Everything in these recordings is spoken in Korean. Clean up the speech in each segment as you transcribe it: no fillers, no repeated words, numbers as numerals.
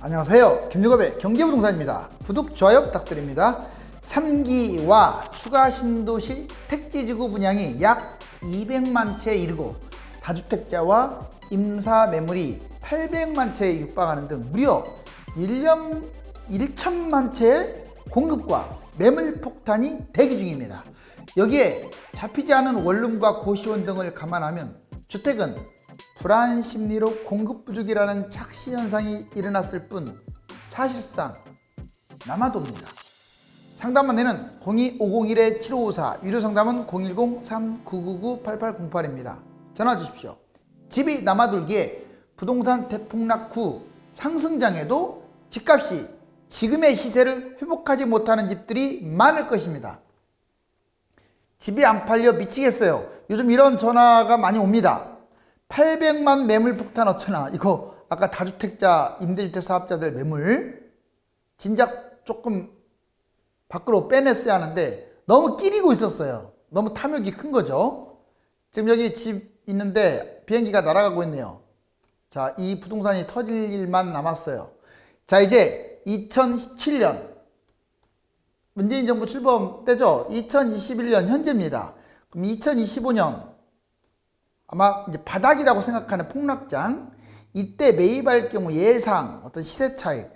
안녕하세요. 김유갑의 경제부동산입니다. 구독, 좋아요 부탁드립니다. 3기와 추가 신도시 택지지구 분양이 약 200만 채에 이르고 다주택자와 임사 매물이 800만 채에 육박하는 등 무려 1년 1천만 채의 공급과 매물 폭탄이 대기 중입니다. 여기에 잡히지 않은 원룸과 고시원 등을 감안하면 주택은 불안 심리로 공급 부족이라는 착시 현상이 일어났을 뿐 사실상 남아도입니다. 상담 안내는 02501-7554, 유료 상담은 010-3999-8808입니다. 전화 주십시오. 집이 남아돌기에 부동산 대폭락 후 상승장에도 집값이 지금의 시세를 회복하지 못하는 집들이 많을 것입니다. 집이 안 팔려 미치겠어요. 요즘 이런 전화가 많이 옵니다. 800만 매물 폭탄 어쩌나. 이거 아까 다주택자 임대주택 사업자들 매물 진작 조금 밖으로 빼냈어야 하는데 너무 끼리고 있었어요. 너무 탐욕이 큰 거죠. 지금 여기 집 있는데 비행기가 날아가고 있네요. 자, 이 부동산이 터질 일만 남았어요. 자, 이제 2017년 문재인 정부 출범 때죠. 2021년 현재입니다. 그럼 2025년 아마 이제 바닥이라고 생각하는 폭락장, 이때 매입할 경우 예상 어떤 시세 차익,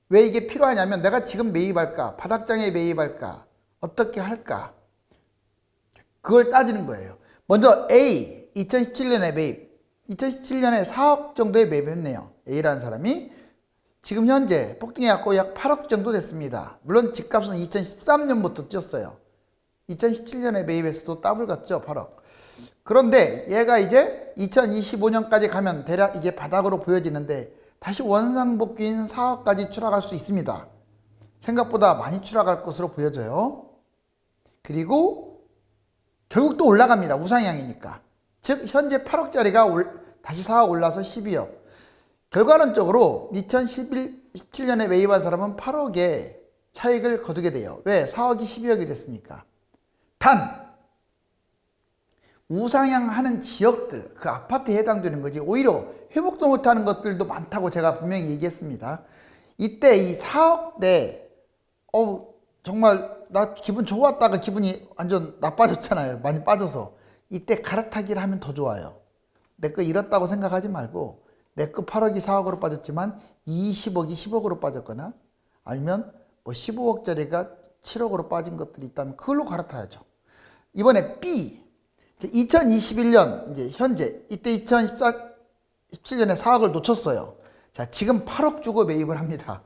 왜 이게 필요하냐면 내가 지금 매입할까, 바닥장에 매입할까, 어떻게 할까, 그걸 따지는 거예요. 먼저 A, 2017년에 매입, 2017년에 4억 정도에 매입했네요. A라는 사람이 지금 현재 폭등해갖고 약 8억 정도 됐습니다. 물론 집값은 2013년부터 뛰었어요. 2017년에 매입해서도 더블 갔죠, 8억. 그런데 얘가 이제 2025년까지 가면 대략 이게 바닥으로 보여지는데 다시 원상복귀인 4억까지 추락할 수 있습니다. 생각보다 많이 추락할 것으로 보여져요. 그리고 결국 또 올라갑니다. 우상향이니까. 즉 현재 8억짜리가 다시 4억 올라서 12억. 결과론적으로 2017년에 매입한 사람은 8억의 차익을 거두게 돼요. 왜? 4억이 12억이 됐으니까. 단 우상향하는 지역들, 그 아파트에 해당되는 거지 오히려 회복도 못하는 것들도 많다고 제가 분명히 얘기했습니다. 이때 이 4억 내 정말 나 기분 좋았다가 기분이 완전 나빠졌잖아요. 많이 빠져서. 이때 갈아타기를 하면 더 좋아요. 내 거 잃었다고 생각하지 말고 내 거 8억이 4억으로 빠졌지만 20억이 10억으로 빠졌거나 아니면 뭐 15억짜리가 7억으로 빠진 것들이 있다면 그걸로 갈아타야죠. 이번에 B, 2021년 이제 현재 이때 2017년에 4억을 놓쳤어요. 자, 지금 8억 주고 매입을 합니다.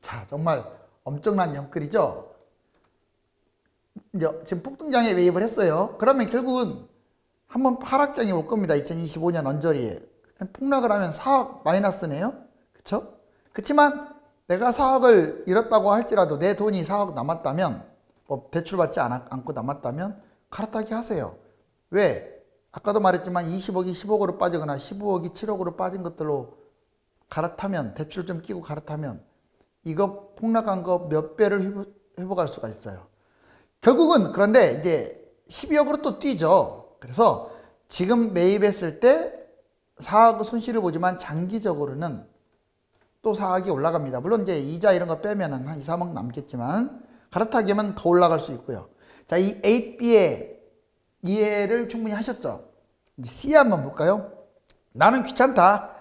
자, 정말 엄청난 영끌이죠. 이제 지금 폭등장에 매입을 했어요. 그러면 결국은 한번 하락장이 올 겁니다. 2025년 언저리에 폭락을 하면 4억 마이너스네요. 그렇죠? 그렇지만 내가 4억을 잃었다고 할지라도 내 돈이 4억 남았다면, 뭐 대출받지 않고 남았다면 갈아타기 하세요. 왜? 아까도 말했지만 20억이 10억으로 빠지거나 15억이 7억으로 빠진 것들로 갈아타면, 대출 좀 끼고 갈아타면 이거 폭락한 거 몇 배를 회복할 수가 있어요. 결국은 그런데 이제 12억으로 또 뛰죠. 그래서 지금 매입했을 때 4억 손실을 보지만 장기적으로는 또 4억이 올라갑니다. 물론 이제 이자 이런 거 빼면 한 2, 3억 남겠지만 갈아타기면 더 올라갈 수 있고요. 자, 이 A, B의 이해를 충분히 하셨죠? 이제 C 한번 볼까요? 나는 귀찮다.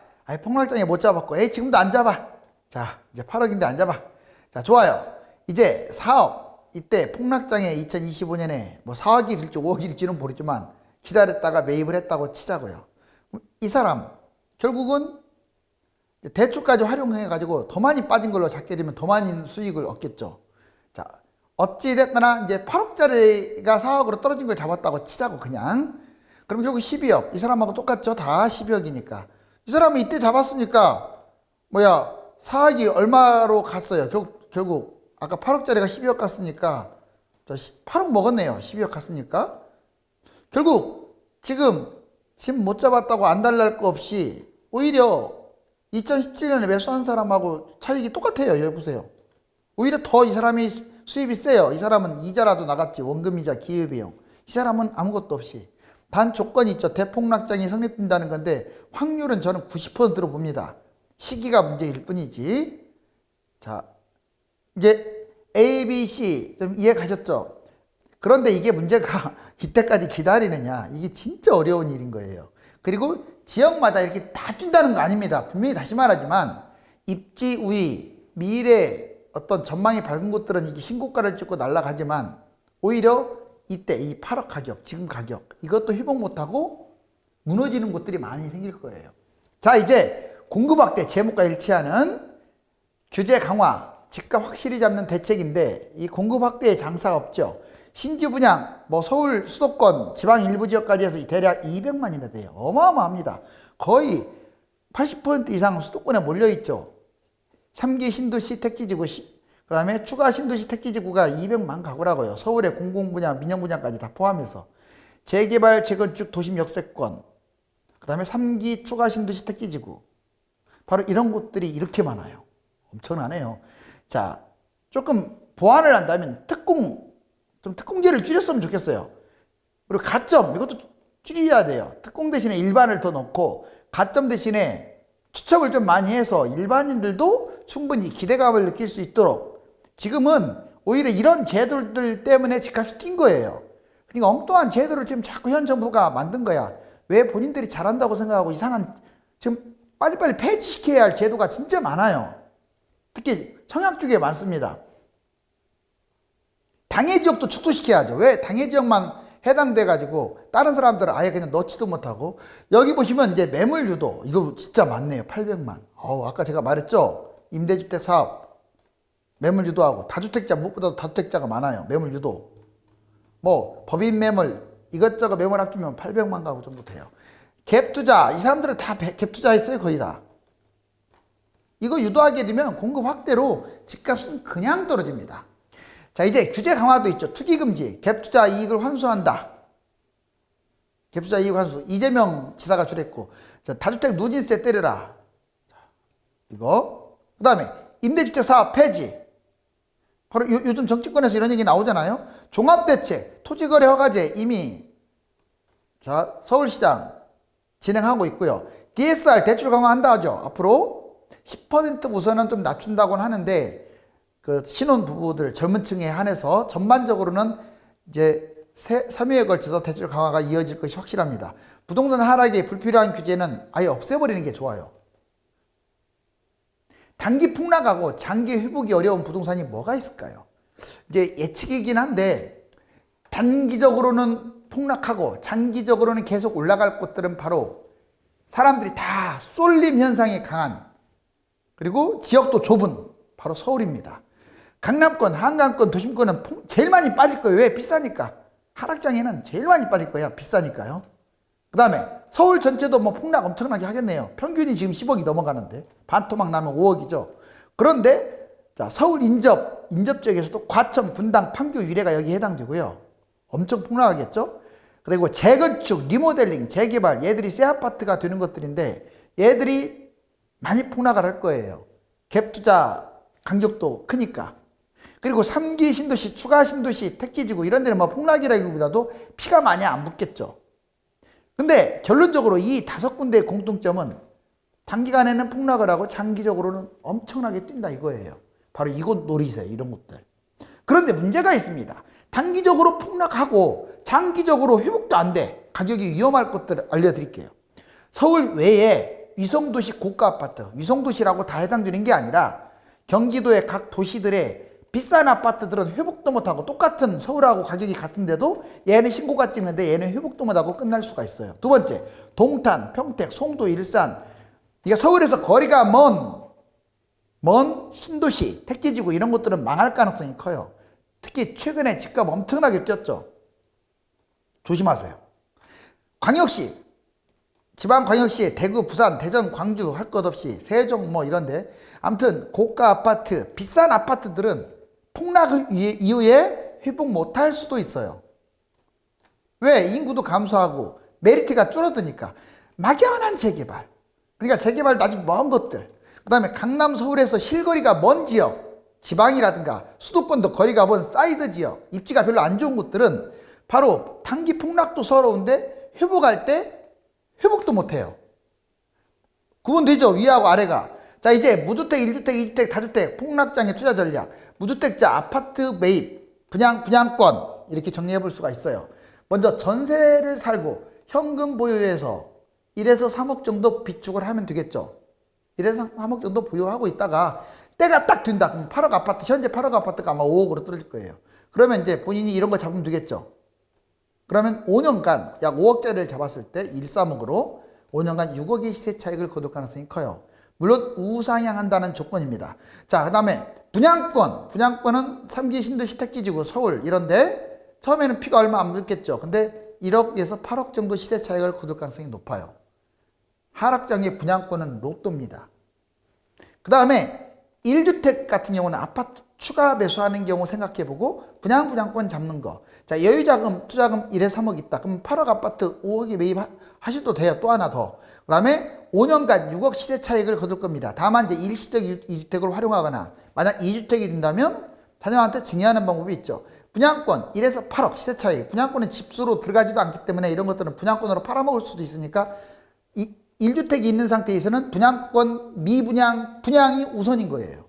폭락장에 못 잡았고, 지금도 안 잡아. 자, 이제 8억인데 안 잡아. 자, 좋아요. 이제 4억. 이때 폭락장에 2025년에 뭐 4억이 될지 5억이 될지는 모르지만 기다렸다가 매입을 했다고 치자고요. 이 사람 결국은 대출까지 활용해가지고 더 많이 빠진 걸로 잡게 되면 더 많은 수익을 얻겠죠. 자, 어찌됐거나 이제 8억짜리가 4억으로 떨어진 걸 잡았다고 치자고 그냥. 그럼 결국 12억. 이 사람하고 똑같죠. 다 12억이니까. 이 사람은 이때 잡았으니까 4억이 얼마로 갔어요. 결국 아까 8억짜리가 12억 갔으니까 8억 먹었네요. 12억 갔으니까. 결국 지금 집 못 잡았다고 안달날 거 없이 오히려 2017년에 매수한 사람하고 차익이 똑같아요. 여기 보세요. 오히려 더 이 사람이 수입이 세요. 이 사람은 이자라도 나갔지. 원금이자 기회비용. 이 사람은 아무것도 없이. 단 조건이 있죠. 대폭락장이 성립된다는 건데 확률은 저는 90%로 봅니다. 시기가 문제일 뿐이지. 자, 이제 A, B, C 좀 이해 가셨죠? 그런데 이게 문제가 이때까지 기다리느냐, 이게 진짜 어려운 일인 거예요. 그리고 지역마다 이렇게 다 뛴다는 거 아닙니다. 분명히 다시 말하지만 입지 우위, 미래 어떤 전망이 밝은 곳들은 이게 신고가를 찍고 날아가지만 오히려 이때 이 8억 가격, 지금 가격 이것도 회복 못하고 무너지는 곳들이 많이 생길 거예요. 자, 이제 공급 확대 제목과 일치하는 규제 강화, 집값 확실히 잡는 대책인데 이 공급 확대에 장사가 없죠. 신규 분양, 뭐 서울 수도권, 지방 일부 지역까지 해서 대략 200만이나 돼요. 어마어마합니다. 거의 80% 이상 수도권에 몰려있죠. 3기 신도시 택지지구, 그 다음에 추가 신도시 택지지구가 200만 가구라고요. 서울의 공공분양, 민영분양까지 다 포함해서. 재개발, 재건축, 도심 역세권, 그 다음에 3기 추가 신도시 택지지구. 바로 이런 곳들이 이렇게 많아요. 엄청나네요. 자, 조금 보완을 한다면 특공제를 줄였으면 좋겠어요. 그리고 가점, 이것도 줄여야 돼요. 특공 대신에 일반을 더 넣고, 가점 대신에 추첨을 좀 많이 해서 일반인들도 충분히 기대감을 느낄 수 있도록. 지금은 오히려 이런 제도들 때문에 집값이 뛴 거예요. 그러니까 엉뚱한 제도를 지금 자꾸 현 정부가 만든 거야. 왜 본인들이 잘한다고 생각하고 이상한, 지금 빨리빨리 폐지시켜야 할 제도가 진짜 많아요. 특히 청약 쪽에 많습니다. 당해 지역도 축소시켜야죠. 왜 당해 지역만 해당돼 가지고 다른 사람들은 아예 그냥 넣지도 못하고. 여기 보시면 이제 매물 유도, 이거 진짜 많네요. 800만. 아까 제가 말했죠. 임대주택 사업 매물 유도하고, 다주택자, 무엇보다도 다주택자가 많아요. 매물 유도, 뭐 법인 매물, 이것저것 매물 합치면 800만 가구 정도 돼요. 갭 투자, 이 사람들은 다 갭 투자했어요. 거의 다. 이거 유도하게 되면 공급 확대로 집값은 그냥 떨어집니다. 자, 이제 규제 강화도 있죠. 투기금지, 갭투자 이익을 환수한다. 갭투자 이익 환수. 이재명 지사가 줄였고. 자, 다주택 누진세 때려라. 자, 이거. 그 다음에 임대주택 사업 폐지. 바로 요즘 정치권에서 이런 얘기 나오잖아요. 종합대책, 토지거래 허가제 이미 자 서울시장 진행하고 있고요. DSR 대출 강화한다 하죠. 앞으로 10% 우선은 좀 낮춘다고는 하는데, 그 신혼부부들 젊은 층에 한해서 전반적으로는 이제 3회에 걸쳐서 대출 강화가 이어질 것이 확실합니다. 부동산 하락에 불필요한 규제는 아예 없애버리는 게 좋아요. 단기 폭락하고 장기 회복이 어려운 부동산이 뭐가 있을까요? 이제 예측이긴 한데, 단기적으로는 폭락하고 장기적으로는 계속 올라갈 곳들은 바로 사람들이 다 쏠림 현상이 강한, 그리고 지역도 좁은 바로 서울입니다. 강남권, 한강권, 도심권은 제일 많이 빠질 거예요. 왜? 비싸니까. 하락장에는 제일 많이 빠질 거예요. 비싸니까요. 그 다음에 서울 전체도 뭐 폭락 엄청나게 하겠네요. 평균이 지금 10억이 넘어가는데 반토막 나면 5억이죠. 그런데 자, 서울 인접 지역에서도 과천, 분당, 판교, 위례가 여기 해당되고요. 엄청 폭락하겠죠. 그리고 재건축, 리모델링, 재개발, 얘들이 새 아파트가 되는 것들인데 얘들이 많이 폭락을 할 거예요. 갭투자 간격도 크니까. 그리고 3기 신도시, 추가 신도시, 택지지구 이런 데는 뭐 폭락이라기보다도 피가 많이 안 붙겠죠. 근데 결론적으로 이 5군데의 공통점은 단기간에는 폭락을 하고 장기적으로는 엄청나게 뛴다 이거예요. 바로 이곳 노리세요. 이런 곳들. 그런데 문제가 있습니다. 단기적으로 폭락하고 장기적으로 회복도 안 돼. 가격이 위험할 것들을 알려드릴게요. 서울 외에 위성도시 고가 아파트, 위성도시라고 다 해당되는 게 아니라 경기도의 각 도시들의 비싼 아파트들은 회복도 못하고, 똑같은 서울하고 가격이 같은데도 얘는 신고가 찍는데 얘는 회복도 못하고 끝날 수가 있어요. 두 번째, 동탄, 평택, 송도, 일산. 그러니까 서울에서 거리가 먼 신도시, 택지지구 이런 것들은 망할 가능성이 커요. 특히 최근에 집값 엄청나게 뛰었죠. 조심하세요. 광역시, 지방광역시, 대구, 부산, 대전, 광주 할 것 없이 세종 뭐 이런데, 아무튼 고가 아파트, 비싼 아파트들은 폭락 이후에 회복 못할 수도 있어요. 왜? 인구도 감소하고 메리트가 줄어드니까. 막연한 재개발, 그러니까 재개발도 아직 먼 것들, 그 다음에 강남, 서울에서 실거리가 먼 지역, 지방이라든가 수도권도 거리가 먼 사이드 지역, 입지가 별로 안 좋은 곳들은 바로 단기 폭락도 서러운데 회복할 때 회복도 못해요. 구분되죠? 위하고 아래가. 자, 이제 무주택, 1주택, 2주택, 다주택, 폭락장의 투자 전략, 무주택자, 아파트 매입, 분양권 이렇게 정리해 볼 수가 있어요. 먼저 전세를 살고 현금 보유해서 1에서 3억 정도 비축을 하면 되겠죠. 1에서 3억 정도 보유하고 있다가 때가 딱 된다. 그럼 8억 아파트, 현재 8억 아파트가 아마 5억으로 떨어질 거예요. 그러면 이제 본인이 이런 거 잡으면 되겠죠. 그러면 5년간 약 5억짜리를 잡았을 때 1, 3억으로 5년간 6억의 시세 차익을 거둘 가능성이 커요. 물론 우상향한다는 조건입니다. 자, 그 다음에 분양권. 분양권은 3기 신도시 택지지구 서울 이런데 처음에는 피가 얼마 안 붙겠죠. 근데 1억에서 8억 정도 시세 차익을 거둘 가능성이 높아요. 하락장의 분양권은 로또입니다. 그 다음에 1주택 같은 경우는 아파트 추가 매수하는 경우 생각해보고 분양권 잡는 거. 자, 여유자금, 투자금 1에 3억 있다. 그럼 8억 아파트 5억에 매입하셔도 돼요. 또 하나 더. 그 다음에 5년간 6억 시세 차익을 거둘 겁니다. 다만 이제 일시적 2주택을 활용하거나 만약 2주택이 된다면 자녀한테 증여하는 방법이 있죠. 분양권 1에서 8억 시세 차익. 분양권은 집수로 들어가지도 않기 때문에 이런 것들은 분양권으로 팔아먹을 수도 있으니까 1주택이 있는 상태에서는 분양권, 미분양, 분양이 우선인 거예요.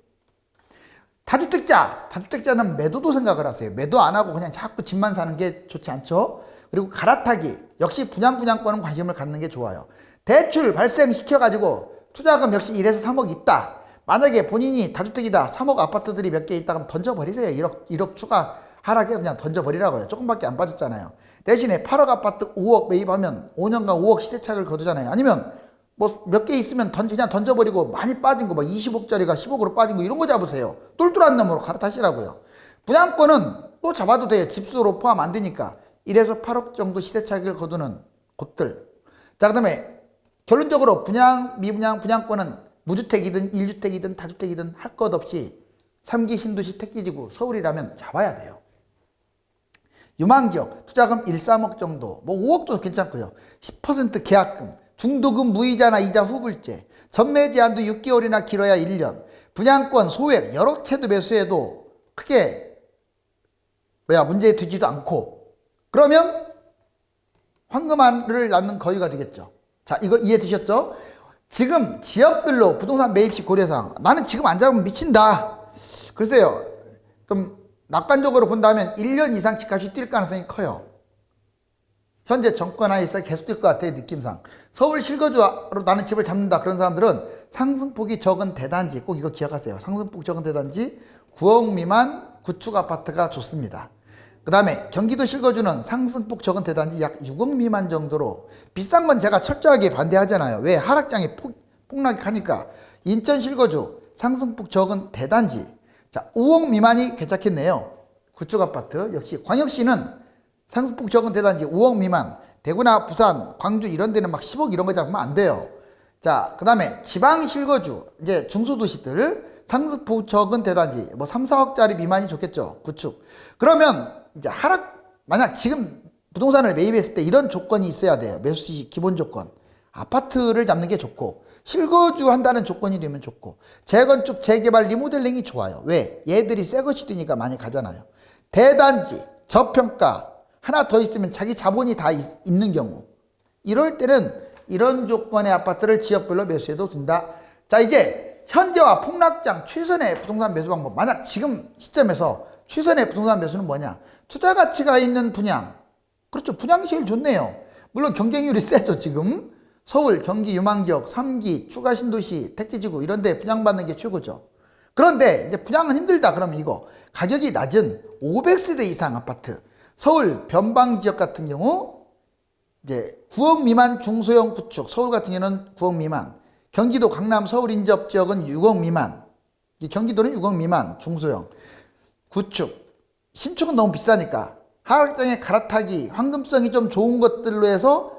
다주택자는 매도도 생각을 하세요. 매도 안 하고 그냥 자꾸 집만 사는 게 좋지 않죠. 그리고 갈아타기 역시 분양권은 관심을 갖는 게 좋아요. 대출 발생시켜가지고 투자금 역시 1에서 3억 있다. 만약에 본인이 다주택이다 3억 아파트들이 몇 개 있다 그럼 던져버리세요. 1억 추가 하락에 그냥 던져버리라고요. 조금밖에 안 빠졌잖아요. 대신에 8억 아파트 5억 매입하면 5년간 5억 시세차익을 거두잖아요. 아니면 뭐 몇 개 있으면 그냥 던져버리고 많이 빠진 거 막 20억짜리가 10억으로 빠진 거 이런 거 잡으세요. 똘똘한 놈으로 갈아타시라고요. 분양권은 또 잡아도 돼요. 집수로 포함 안 되니까 1에서 8억 정도 시세차익을 거두는 곳들. 자, 그 다음에 결론적으로 분양, 미분양, 분양권은 무주택이든 1주택이든 다주택이든 할 것 없이 3기 신도시 택지지구 서울이라면 잡아야 돼요. 유망지역 투자금 1, 3억 정도, 뭐 5억도 괜찮고요. 10% 계약금, 중도금 무이자나 이자 후불제, 전매 제한도 6개월이나 길어야 1년, 분양권 소액 여러 채도 매수해도 크게 문제 되지도 않고 그러면 황금알을 낳는 거위가 되겠죠. 자, 이거 이해되셨죠? 지금 지역별로 부동산 매입시 고려사항 나는 지금 안 잡으면 미친다. 글쎄요. 좀 낙관적으로 본다면 1년 이상 집값이 뛸 가능성이 커요. 현재 정권 하에서 계속 뛸 것 같아요. 느낌상. 서울 실거주로 나는 집을 잡는다. 그런 사람들은 상승폭이 적은 대단지 꼭 이거 기억하세요. 상승폭 적은 대단지 9억 미만 구축 아파트가 좋습니다. 그 다음에 경기도 실거주는 상승폭 적은 대단지 약 6억 미만 정도로 비싼 건 제가 철저하게 반대하잖아요. 왜? 하락장이 폭락하니까. 인천 실거주 상승폭 적은 대단지 자 5억 미만이 괜찮겠네요. 구축 아파트 역시 광역시는 상승폭 적은 대단지 5억 미만 대구나 부산 광주 이런 데는 막 10억 이런 거 잡으면 안 돼요. 자 그 다음에 지방 실거주 이제 중소도시들 상승폭 적은 대단지 뭐 3, 4억짜리 미만이 좋겠죠. 구축. 그러면 이제 만약 지금 부동산을 매입했을 때 이런 조건이 있어야 돼요. 매수시 기본 조건. 아파트를 잡는 게 좋고 실거주 한다는 조건이 되면 좋고 재건축, 재개발, 리모델링이 좋아요. 왜? 얘들이 새 것이 되니까 많이 가잖아요. 대단지, 저평가 하나 더 있으면 자기 자본이 다 있는 경우 이럴 때는 이런 조건의 아파트를 지역별로 매수해도 된다. 자 이제 현재와 폭락장 최선의 부동산 매수 방법 만약 지금 시점에서 최선의 부동산 매수는 뭐냐? 투자 가치가 있는 분양. 그렇죠. 분양이 제일 좋네요. 물론 경쟁률이 세죠. 지금 서울, 경기 유망지역, 3기, 추가 신도시, 택지지구 이런 데 분양받는 게 최고죠. 그런데 이제 분양은 힘들다. 그러면 이거 가격이 낮은 500세대 이상 아파트 서울 변방지역 같은 경우 이제 9억 미만 중소형 구축 서울 같은 경우는 9억 미만 경기도 강남 서울 인접 지역은 6억 미만 경기도는 6억 미만 중소형 구축 신축은 너무 비싸니까 하락장에 갈아타기 황금성이 좀 좋은 것들로 해서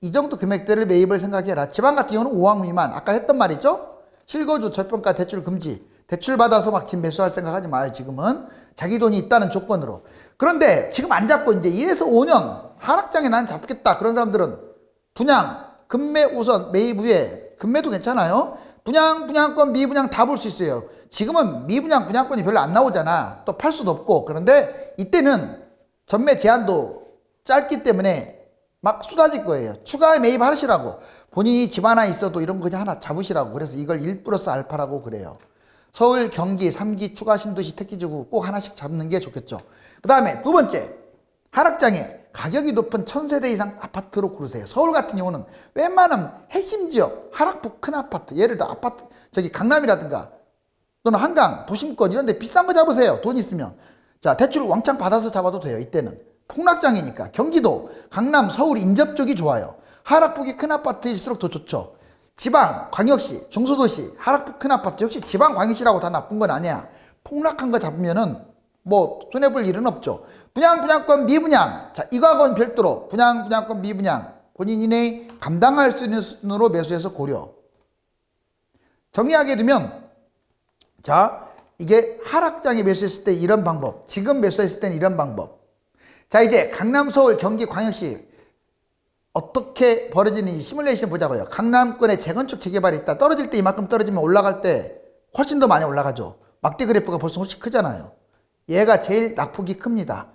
이 정도 금액대를 매입을 생각해라. 지방 같은 경우는 5억 미만 아까 했던 말이죠. 실거주 저평가 대출 금지 대출 받아서 막 집 매수할 생각하지 마요. 지금은 자기 돈이 있다는 조건으로. 그런데 지금 안 잡고 이제 1에서 5년 하락장에 난 잡겠다. 그런 사람들은 분양, 금매 우선 매입 후에 금매도 괜찮아요. 분양권, 미분양 다 볼 수 있어요. 지금은 미분양, 분양권이 별로 안 나오잖아. 또 팔 수도 없고. 그런데 이때는 전매 제한도 짧기 때문에 막 쏟아질 거예요. 추가 매입하시라고. 본인이 집 하나 있어도 이런 거 그냥 하나 잡으시라고. 그래서 이걸 1 플러스 알파라고 그래요. 서울, 경기, 3기 추가 신도시 택지지구 꼭 하나씩 잡는 게 좋겠죠. 그 다음에 두 번째, 하락장에 가격이 높은 1000세대 이상 아파트로 고르세요. 서울 같은 경우는 웬만한 핵심 지역, 하락폭 큰 아파트, 예를 들어 아파트, 저기 강남이라든가 또는 한강, 도심권 이런 데 비싼 거 잡으세요. 돈 있으면. 자, 대출 왕창 받아서 잡아도 돼요. 이때는. 폭락장이니까. 경기도, 강남, 서울 인접 쪽이 좋아요. 하락폭이 큰 아파트일수록 더 좋죠. 지방, 광역시, 중소도시, 하락폭 큰 아파트. 역시 지방, 광역시라고 다 나쁜 건 아니야. 폭락한 거 잡으면은 뭐 손해볼 일은 없죠. 분양, 분양권, 미분양. 자, 이거하고는 별도로 분양, 분양권, 미분양. 본인이 감당할 수 있는 수준으로 매수해서 고려. 정리하게 되면 자, 이게 하락장에 매수했을 때 이런 방법, 지금 매수했을 때는 이런 방법. 자, 이제 강남, 서울, 경기, 광역시 어떻게 벌어지는지 시뮬레이션 보자고요. 강남권에 재건축 재개발이 있다. 떨어질 때 이만큼 떨어지면 올라갈 때 훨씬 더 많이 올라가죠. 막대 그래프가 벌써 훨씬 크잖아요. 얘가 제일 낙폭이 큽니다.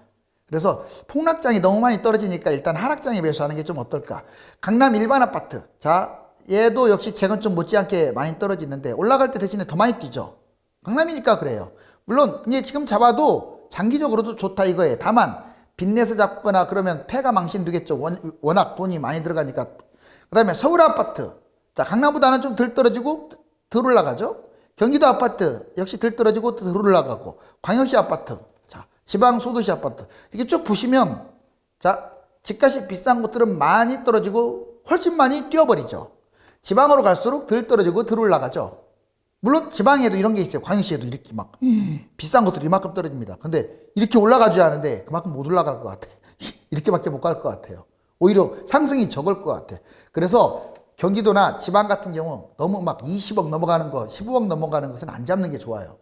그래서 폭락장이 너무 많이 떨어지니까 일단 하락장에 매수하는 게 좀 어떨까. 강남 일반 아파트. 자, 얘도 역시 재건축 못지않게 많이 떨어지는데 올라갈 때 대신에 더 많이 뛰죠. 강남이니까 그래요. 물론 이제 지금 잡아도 장기적으로도 좋다 이거예요. 다만 빚내서 잡거나 그러면 폐가 망신되겠죠. 워낙 돈이 많이 들어가니까. 그 다음에 서울 아파트. 자, 강남보다는 좀 덜 떨어지고 덜 올라가죠. 경기도 아파트 역시 덜 떨어지고 덜 올라가고. 광역시 아파트. 자, 지방 소도시 아파트. 이렇게 쭉 보시면 자, 집값이 비싼 곳들은 많이 떨어지고 훨씬 많이 뛰어버리죠. 지방으로 갈수록 덜 떨어지고 덜 올라가죠. 물론 지방에도 이런 게 있어요. 광역시에도 이렇게 막 비싼 것들이 이만큼 떨어집니다. 근데 이렇게 올라가줘야 하는데 그만큼 못 올라갈 것 같아. 이렇게밖에 못 갈 것 같아요. 오히려 상승이 적을 것 같아. 그래서 경기도나 지방 같은 경우 너무 막 20억 넘어가는 거, 15억 넘어가는 것은 안 잡는 게 좋아요.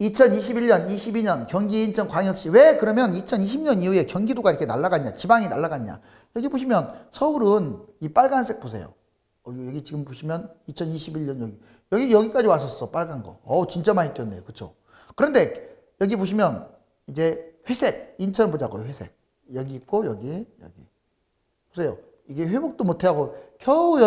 2021년, 22년 경기, 인천, 광역시. 왜 그러면 2020년 이후에 경기도가 이렇게 날아갔냐, 지방이 날아갔냐. 여기 보시면 서울은 이 빨간색 보세요. 여기 지금 보시면 2021년 여기까지 왔었어. 빨간 거. 진짜 많이 뛰었네요. 그쵸? 그런데 여기 보시면 이제 회색, 인천 보자고요. 회색. 여기 있고 여기. 보세요. 이게 회복도 못하고 겨우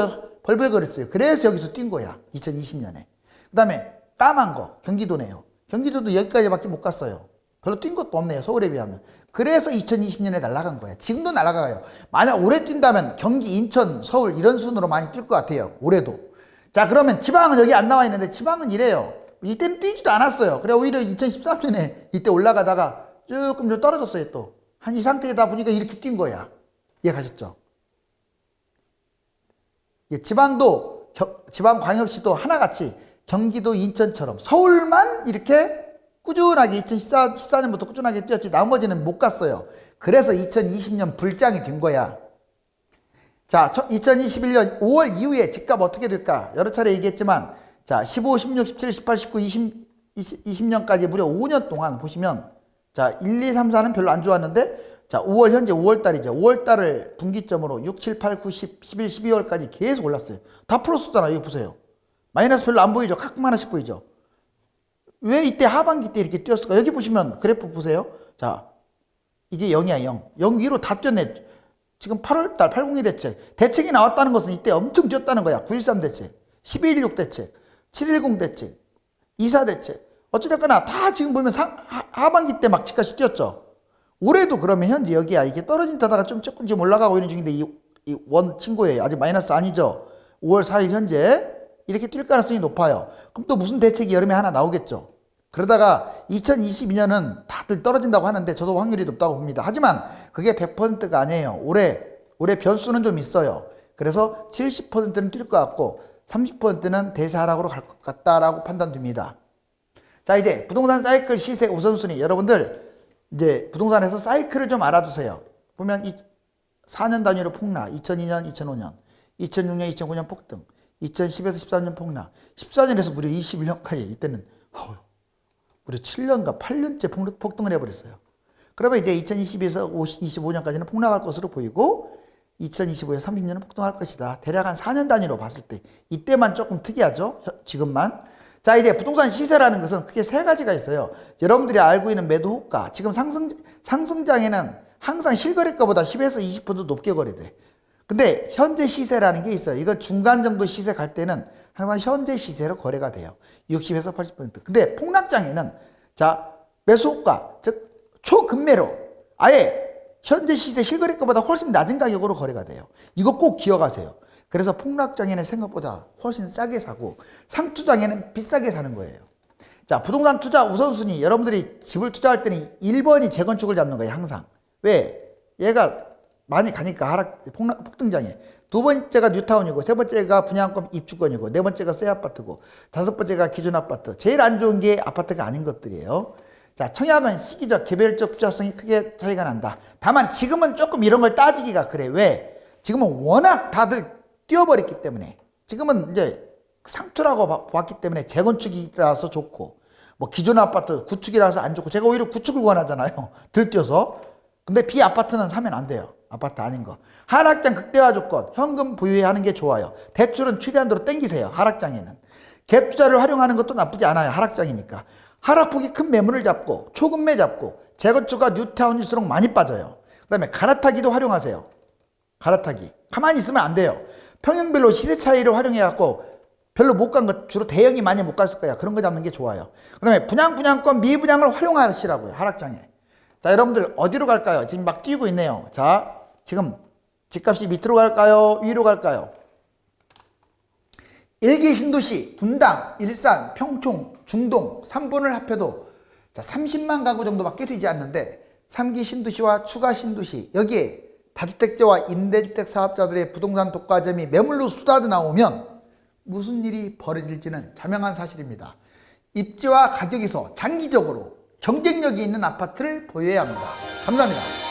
벌벌거렸어요. 그래서 여기서 뛴 거야. 2020년에. 그 다음에 까만 거 경기도네요. 경기도도 여기까지밖에 못 갔어요. 별로 뛴 것도 없네요. 서울에 비하면. 그래서 2020년에 날아간 거야. 지금도 날아가요. 만약 올해 뛴다면 경기, 인천, 서울 이런 순으로 많이 뛸 것 같아요. 올해도. 자, 그러면 지방은 여기 안 나와 있는데 지방은 이래요. 이때는 뛰지도 않았어요. 그래 오히려 2013년에 이때 올라가다가 조금 좀 떨어졌어요. 또. 한 이 상태에다 보니까 이렇게 뛴 거야. 이해가셨죠? 지방도 지방광역시도 하나같이 경기도, 인천처럼 서울만 이렇게 꾸준하게 2014년부터 꾸준하게 뛰었지 나머지는 못 갔어요. 그래서 2020년 불장이 된 거야. 자, 2021년 5월 이후에 집값 어떻게 될까? 여러 차례 얘기했지만 자, 15, 16, 17, 18, 19, 20년까지 무려 5년 동안 보시면 자, 1, 2, 3, 4는 별로 안 좋았는데 자, 5월 현재 5월 달이죠. 5월 달을 분기점으로 6, 7, 8, 9, 10, 11, 12월까지 계속 올랐어요. 다 플러스잖아요. 여기 보세요. 마이너스 별로 안 보이죠? 가끔 하나씩 보이죠? 왜 이때 하반기 때 이렇게 뛰었을까? 여기 보시면 그래프 보세요. 자, 이게 0이야, 0. 0 위로 다 뛰었네. 지금 8월달 802 대책. 대책이 나왔다는 것은 이때 엄청 뛰었다는 거야. 913 대책, 1216 대책, 710 대책, 24 대책. 어찌됐거나 다 지금 보면 하반기 때 막 집값이 뛰었죠. 올해도 그러면 현재 여기야. 이게 떨어진 타다가 좀 조금 지금 올라가고 있는 중인데 이 원 친구예요. 아직 마이너스 아니죠. 5월 4일 현재 이렇게 뛸 가능성이 높아요. 그럼 또 무슨 대책이 여름에 하나 나오겠죠. 그러다가 2022년은 다들 떨어진다고 하는데 저도 확률이 높다고 봅니다. 하지만 그게 100%가 아니에요. 올해 변수는 좀 있어요. 그래서 70%는 뛸 것 같고 30%는 대사하락으로 갈 것 같다라고 판단됩니다. 자, 이제 부동산 사이클 시세 우선순위. 여러분들 이제 부동산에서 사이클을 좀 알아두세요. 보면 4년 단위로 폭락, 2002년, 2005년, 2006년, 2009년 폭등, 2010에서 13년 폭락, 14년에서 무려 21년까지 이때는 무려 7년과 8년째 폭등을 해버렸어요. 그러면 이제 2022에서 25년까지는 폭락할 것으로 보이고 2025에서 30년은 폭등할 것이다. 대략 한 4년 단위로 봤을 때 이때만 조금 특이하죠. 지금만. 자, 이제 부동산 시세라는 것은 크게 세 가지가 있어요. 여러분들이 알고 있는 매도 호가. 지금 상승장에는 항상 실거래가보다 10에서 20% 높게 거래돼. 근데 현재 시세라는 게 있어요. 이거 중간 정도 시세 갈 때는 항상 현재 시세로 거래가 돼요. 60에서 80%. 근데 폭락장에는 자, 매수가, 즉 초급매로 아예 현재 시세 실거래가보다 훨씬 낮은 가격으로 거래가 돼요. 이거 꼭 기억하세요. 그래서 폭락장에는 생각보다 훨씬 싸게 사고 상투장에는 비싸게 사는 거예요. 자, 부동산 투자 우선순위. 여러분들이 집을 투자할 때는 1번이 재건축을 잡는 거예요. 항상. 왜? 얘가 많이 가니까 폭등장에. 두 번째가 뉴타운이고, 세 번째가 분양권 입주권이고, 네 번째가 새 아파트고, 다섯 번째가 기존 아파트. 제일 안 좋은 게 아파트가 아닌 것들이에요. 자, 청약은 시기적, 개별적 투자성이 크게 차이가 난다. 다만 지금은 조금 이런 걸 따지기가 그래. 왜? 지금은 워낙 다들 뛰어버렸기 때문에. 지금은 이제 상투라고 봤기 때문에 재건축이라서 좋고, 뭐 기존 아파트 구축이라서 안 좋고, 제가 오히려 구축을 원하잖아요. 들뛰어서. 근데 비아파트는 사면 안 돼요. 아파트 아닌 거. 하락장 극대화 조건, 현금 보유하는 게 좋아요. 대출은 최대한도로 땡기세요. 하락장에는. 갭 투자를 활용하는 것도 나쁘지 않아요. 하락장이니까. 하락폭이 큰 매물을 잡고, 초급매 잡고, 재건축과 뉴타운일수록 많이 빠져요. 그 다음에 갈아타기도 활용하세요. 갈아타기. 가만히 있으면 안 돼요. 평형별로 시세 차이를 활용해갖고 별로 못 간 것, 주로 대형이 많이 못 갔을 거야. 그런 거 잡는 게 좋아요. 그 다음에 분양권, 미분양을 활용하시라고요. 하락장에. 자, 여러분들 어디로 갈까요? 지금 막 뛰고 있네요. 자, 지금 집값이 밑으로 갈까요? 위로 갈까요? 1기 신도시, 분당, 일산, 평촌, 중동 3분을 합해도 자, 30만 가구 정도밖에 되지 않는데 3기 신도시와 추가 신도시 여기에 다주택자와 임대주택 사업자들의 부동산 독과점이 매물로 쏟아져 나오면 무슨 일이 벌어질지는 자명한 사실입니다. 입지와 가격에서 장기적으로 경쟁력이 있는 아파트를 보유해야 합니다. 감사합니다.